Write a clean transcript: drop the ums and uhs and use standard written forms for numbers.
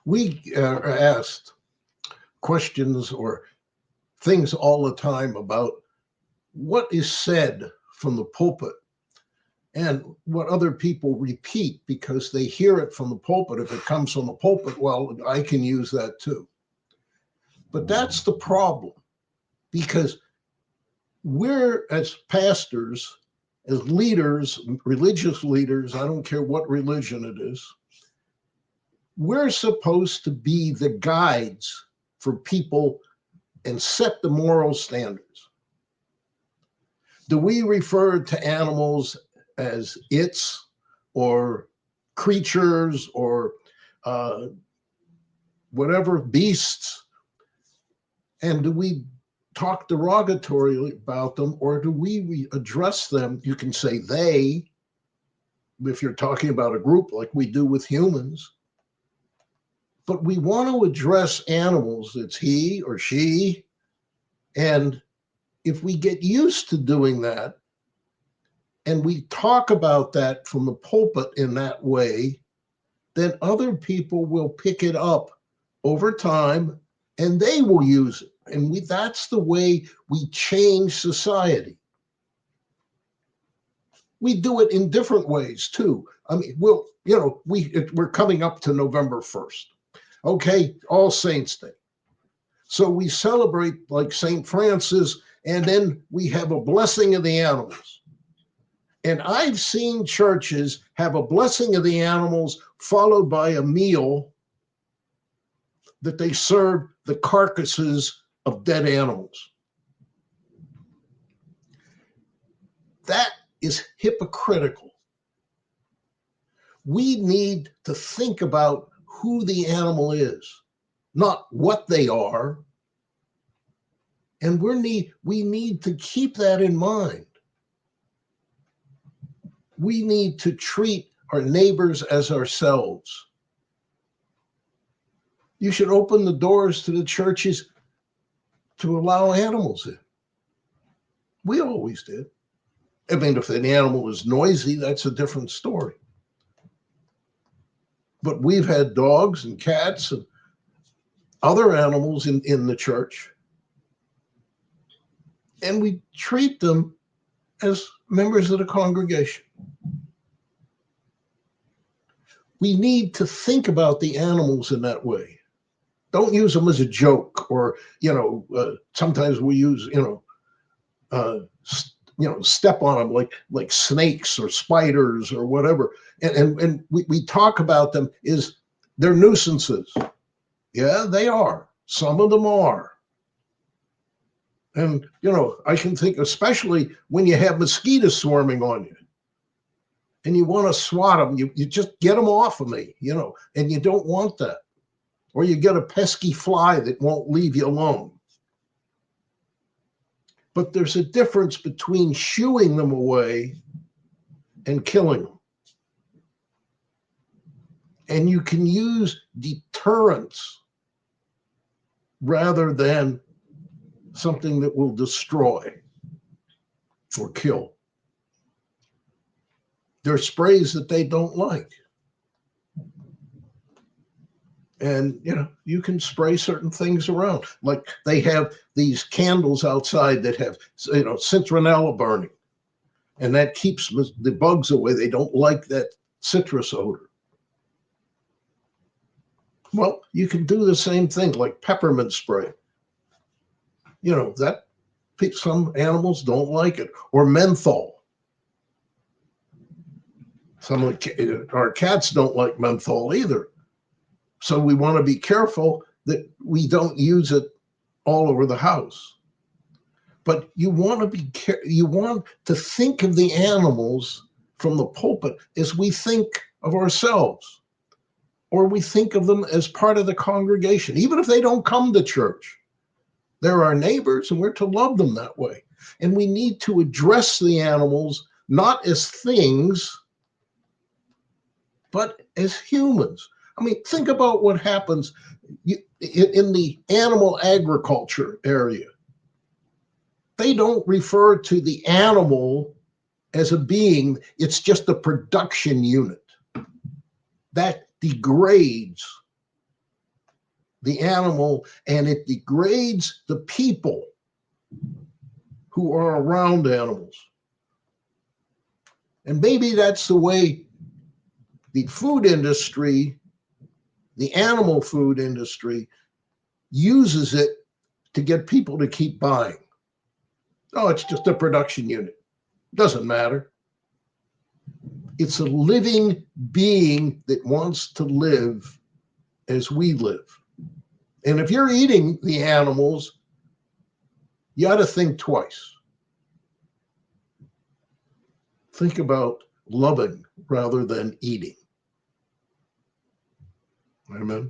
We are asked questions or things all the time about what is said from the pulpit and what other people repeat because they hear it from the pulpit. If it comes from the pulpit, well, I can use that too. But that's the problem, because we're, as pastors, as leaders, religious leaders, I don't care what religion it is, we're supposed to be the guides for people and set the moral standards. Do we refer to animals as its or creatures or whatever, beasts? And do we talk derogatorily about them, or do we address them? You can say they, if you're talking about a group like we do with humans. But we want to address animals, it's he or she. And if we get used to doing that, and we talk about that from the pulpit in that way, then other people will pick it up over time and they will use it. And that's the way we change society. We do it in different ways too. I mean, we're coming up to November 1st. Okay, All Saints Day. So we celebrate like St. Francis, and then we have a blessing of the animals. And I've seen churches have a blessing of the animals followed by a meal that they serve the carcasses of dead animals. That is hypocritical. We need to think about who the animal is, not what they are. And we need to keep that in mind. We need to treat our neighbors as ourselves. You should open the doors to the churches to allow animals in. We always did. I mean, if an animal is noisy, that's a different story. But we've had dogs and cats and other animals in the church, and we treat them as members of the congregation. We need to think about the animals in that way. Don't use them as a joke, or sometimes we use step on them like snakes or spiders or whatever, and we talk about them as they're nuisances. Yeah, they are. Some of them are. And I can think, especially when you have mosquitoes swarming on you and you want to swat them, you just get them off of me, and you don't want that. Or you get a pesky fly that won't leave you alone. But there's a difference between shooing them away and killing them. And you can use deterrence rather than something that will destroy or kill. There are sprays that they don't like. And, you can spray certain things around. Like they have these candles outside that have, citronella burning. And that keeps the bugs away. They don't like that citrus odor. Well, you can do the same thing, like peppermint spray. That some animals don't like it. Or menthol. Some of our cats don't like menthol either. So we want to be careful that we don't use it all over the house. But you want to think of the animals from the pulpit as we think of ourselves, or we think of them as part of the congregation, even if they don't come to church. They're our neighbors, and we're to love them that way. And we need to address the animals not as things, but as humans. I mean, think about what happens in the animal agriculture area. They don't refer to the animal as a being. It's just a production unit that degrades the animal, and it degrades the people who are around animals. And maybe that's the way the food industry, the animal food industry, uses it to get people to keep buying. Oh, it's just a production unit. Doesn't matter. It's a living being that wants to live as we live. And if you're eating the animals, you ought to think twice. Think about loving rather than eating. Amen.